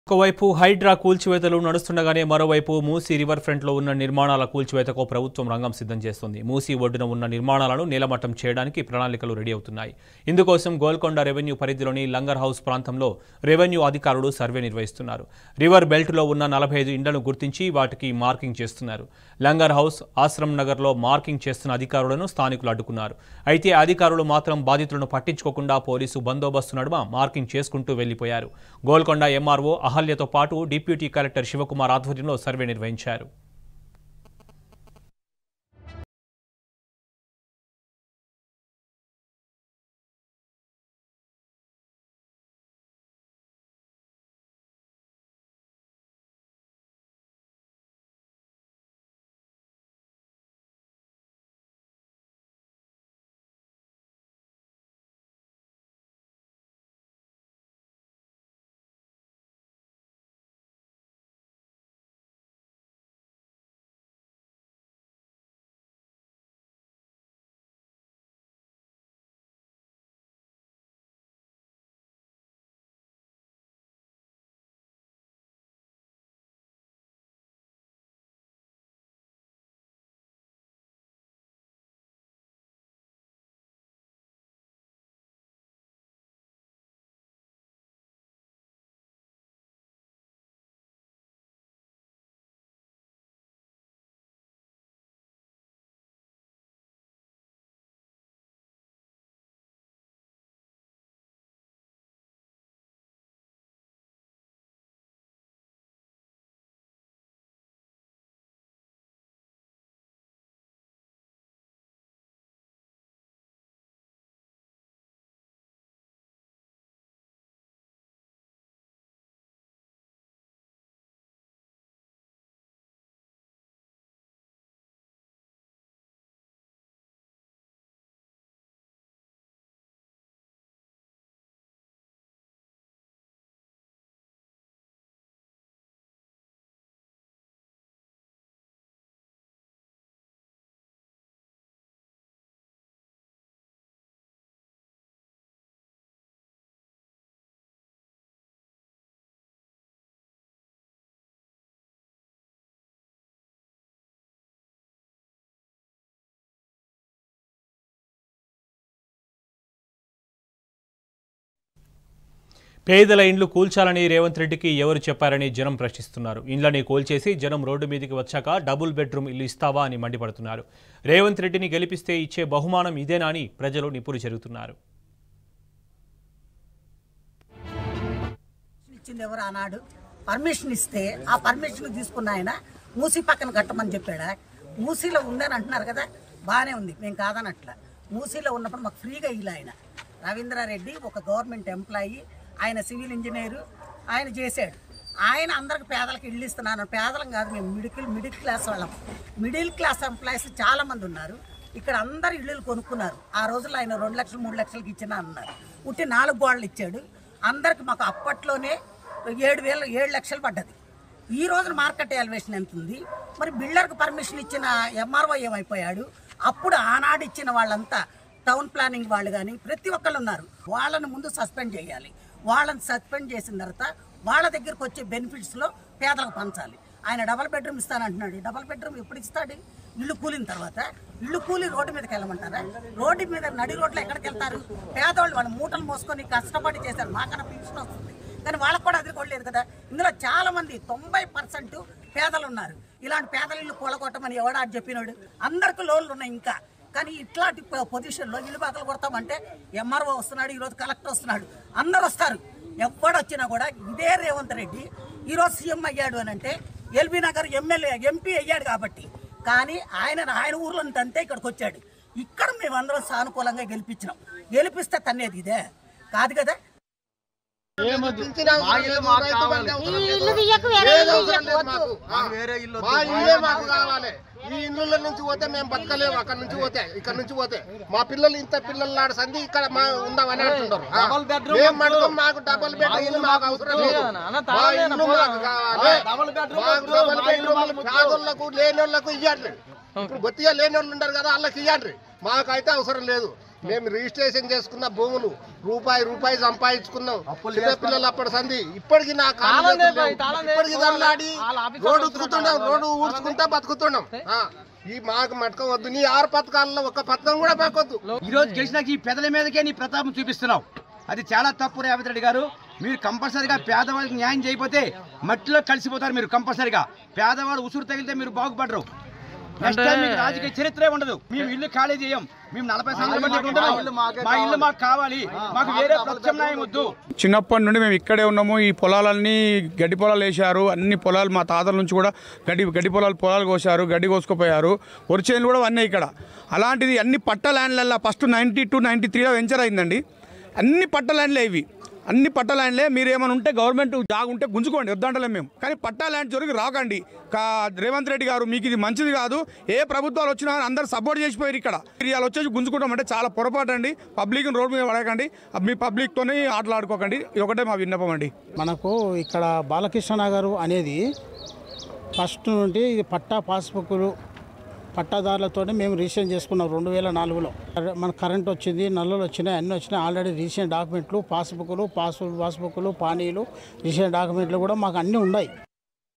ఒకవైపు హైడ్రా కూల్చివేతలు నడుస్తుండగానే మరోవైపు మూసీ రివర్ ఫ్రంట్లో ఉన్న నిర్మాణాల కూల్చివేతకు ప్రభుత్వం రంగం సిద్ధం చేస్తుంది. మూసీ ఒడ్డున ఉన్న నిర్మాణాలను నేలమట్టం చేయడానికి ప్రణాళికలు రెడీ అవుతున్నాయి. ఇందుకోసం గోల్కొండ రెవెన్యూ పరిధిలోని లంగర్ హౌస్ ప్రాంతంలో రెవెన్యూ అధికారులు సర్వే నిర్వహిస్తున్నారు. రివర్ బెల్ట్లో ఉన్న 45 ఇండ్లను గుర్తించి వాటికి మార్కింగ్ చేస్తున్నారు. లంగర్ హౌస్, ఆశ్రమ్ నగర్లో మార్కింగ్ చేస్తున్న అధికారులను స్థానికులు అడ్డుకున్నారు. అయితే అధికారులు మాత్రం బాధితులను పట్టించుకోకుండా పోలీసు బందోబస్తు నడుమ మార్కింగ్ చేసుకుంటూ వెళ్లిపోయారు. గోల్కొండ ఎంఆర్ఓ అహల్యతో పాటు డిప్యూటీ కలెక్టర్ శివకుమార్ ఆధ్వర్యంలో సర్వే నిర్వహించారు. పేదల ఇండ్లు కూల్చాలని రేవంత్ రెడ్డికి ఎవరు చెప్పారని జనం ప్రశ్నిస్తున్నారు. ఇండ్లని కూల్చేసి జనం రోడ్డు మీదకి వచ్చాక డబుల్ బెడ్రూమ్ ఇల్లు ఇస్తావా అని మండిపడుతున్నారు. రేవంత్ రెడ్డిని గెలిపిస్తే ఇచ్చే బహుమానం ఇదేనా అని ప్రజలు నిపురు జరుగుతున్నారు. ఎవరు అన్నాడు పర్మిషన్ ఇస్తే ఆ పర్మిషన్ తీసుకున్న ఆయన మూసీ పక్కన కట్టమని చెప్పాడా? మూసీలో ఉందని అంటున్నారు కదా, బాగానే ఉంది, మేము కాదనట్లా. మూసీలో ఉన్నప్పుడు మాకు ఫ్రీగా ఇల్లు ఆయన రవీంద్రారెడ్డి ఒక గవర్నమెంట్ ఎంప్లాయీ, ఆయన సివిల్ ఇంజనీరు, ఆయన చేశాడు. ఆయన అందరికి పేదలకు ఇల్లు ఇస్తున్నాను. పేదలం కాదు, మేము మిడిల్ క్లాస్ వాళ్ళం. మిడిల్ క్లాస్ ఎంప్లాయీస్ చాలామంది ఉన్నారు ఇక్కడ. అందరు ఇళ్ళు కొనుక్కున్నారు. ఆ రోజుల్లో ఆయన 2 లక్షలు 3 లక్షలకి ఇచ్చినా అన్నారు. ఉట్టి 4 గోడలు ఇచ్చాడు అందరికి. మాకు అప్పట్లోనే 7 లక్షలు పడ్డది. ఈ రోజున మార్కెట్ ఎలివేషన్ ఎంత ఉంది మరి? బిల్డర్కి పర్మిషన్ ఇచ్చిన ఎంఆర్ఓ ఏమైపోయాడు? అప్పుడు ఆనాడు ఇచ్చిన వాళ్ళంతా టౌన్ ప్లానింగ్ వాళ్ళు కానీ ప్రతి ఒక్కళ్ళు ఉన్నారు. వాళ్ళని ముందు సస్పెండ్ చేయాలి. వాళ్ళని సస్పెండ్ చేసిన తర్వాత వాళ్ళ దగ్గరకు వచ్చే బెనిఫిట్స్లో పేదలకు పంచాలి. ఆయన డబల్ బెడ్రూమ్ ఇస్తానంటున్నాడు. డబల్ బెడ్రూమ్ ఎప్పుడు ఇస్తాడు? ఇల్లు కూలిన తర్వాత. ఇల్లు కూలి రోడ్డు మీదకి వెళ్ళమంటారా? రోడ్డు మీద నడి రోడ్లో ఎక్కడికి వెళ్తారు? పేదవాళ్ళు వాళ్ళు మూటలు మోసుకొని కష్టపడి చేశారు. మాకన్నా పెన్షన్ వస్తుంది కానీ వాళ్ళకు కూడా అదిరికోలేదు కదా. ఇందులో చాలా మంది 90% పేదలు ఉన్నారు. ఇలాంటి పేదల ఇల్లు కూలగొట్టమని ఎవడా చెప్పినాడు? అందరికీ లోన్లు ఉన్నాయి ఇంకా. కానీ ఇట్లాంటి పొజిషన్లో ఇల్లు బాకలు కొడతామంటే ఎంఆర్ఓ వస్తున్నాడు, ఈరోజు కలెక్టర్ వస్తున్నాడు, అందరు వస్తారు. ఎవడొచ్చినా కూడా ఇదే రేవంత్ రెడ్డి ఈరోజు సీఎం అయ్యాడు అని అంటే ఎల్బీ నగర్ ఎంపీ అయ్యాడు కాబట్టి. కానీ ఆయన ఊర్లో అంతే ఇక్కడికి వచ్చాడు. ఇక్కడ మేమందరం సానుకూలంగా గెలిపించినాం. గెలిపిస్తే తన్నేది ఇదే కాదు కదా. ఈ ఇళ్ళ నుంచి పోతే మేము బతకలేము. అక్కడ నుంచి పోతే ఇక్కడ నుంచి పోతే మా పిల్లలు ఇంత పిల్లలు సంది ఇక్కడ ఉందామని అంటున్నారు. మాకు డబుల్ బెడ్ మాకు అవసరం లేదు. మా ఇల్లు మాకు కావాలి. పేదోళ్లకు లేని వాళ్ళకు ఇవ్వండి. ఇప్పుడు బొత్తిగా లేని వాళ్ళు ఉంటారు కదా, వాళ్ళకి ఇవ్వండి. మాకైతే అవసరం లేదు. మేము రిజిస్ట్రేషన్ చేసుకున్న భూములు రూపాయి సంపాదించుకున్నాం. చిన్నపిల్లలు అప్పటి సంది ఇప్పటికి నా ఇప్పటికి దల్లాడి రోడ్డు ఉతుకుతున్నాం, రోడ్డు ఊడ్చుకుంటా బతుకుతున్నాం. ఈ మాకు మటక వద్దు. నీ 6 పథకాలలో ఒక పథకం కూడా మాకొద్దు. ఈ రోజు గెలిచినాక ఈ పెదల మీదకే నీ ప్రతాపం చూపిస్తున్నావు. అది చాలా తప్పు రేవంత్ రెడ్డి గారు. మీరు కంపల్సరీగా పేదవాళ్ళకి న్యాయం చేయకపోతే మట్టిలో కలిసిపోతారు. మీరు కంపల్సరీగా పేదవాడు ఉసురు తగిలితే మీరు బాగుపడరు. నెక్స్ట్ టైం మీకు రాజకీయ చరిత్రే ఉండదు. మేము ఇల్లు ఖాళీ చేయం. మేము 40 సంవత్సరాల బట్టి ఉంటున్నాం. మా ఇల్లు మాకు కావాలి. మాకు వేరే ప్రత్యామ్నాయం వద్దు. చిన్నప్పటి నుండి మేము ఇక్కడే ఉన్నాము. ఈ పొలాలన్నీ గడ్డి పొలాలు వేశారు. అన్ని పొలాలు మా తాతల నుంచి కూడా గడ్డి పొలాలు కోసారు, గడ్డి కోసుకుపోయారు. వరిచేనులు కూడా అన్నీ ఇక్కడ. అలాంటిది అన్ని పట్ట ల్యాండ్లల్లో ఫస్ట్ 92, 93లో వెంచర్ అయిందండి. అన్ని పట్ట ల్యాండ్లే ఇవి. అన్ని పట్ట ల్యాండ్లే. మీరు ఏమైనా ఉంటే గవర్నమెంట్ జాగుంటే గుంజుకోండి, వద్దంటలేం మేము. కానీ పట్టా ల్యాండ్ జోలికి రాకండి. రేవంత్ రెడ్డి గారు మీకు ఇది మంచిది కాదు. ఏ ప్రభుత్వాలు వచ్చినా అందరు సపోర్ట్ చేసిపోయారు. ఇక్కడ ఇవాళ వచ్చేసి గుంజుకుంటాం అంటే చాలా పొరపాటు అండి. పబ్లిక్ రోడ్డు మీద పడకండి. మీ పబ్లిక్తోనే ఆటలాడుకోకండి. ఇది ఒకటే మా విన్నపం అండి. మనకు ఇక్కడ బాలకృష్ణ నగర్ అనేది ఫస్ట్ నుండి ఇది పట్టా పాస్బుక్లు పట్టాదారులతోనే మేము రిజిస్ట్రేషన్ చేసుకున్నాం 2004లో. మన కరెంట్ వచ్చింది, నల్లలు వచ్చినాయి, అన్నీ వచ్చినాయి. ఆల్రెడీ రిజిస్ట్రేషన్ డాక్యుమెంట్లు, పాస్బుక్లు, పాస్బుక్లు, పానీలు, రిజిస్ట్రేషన్ డాక్యుమెంట్లు కూడా మాకు అన్నీ ఉన్నాయి.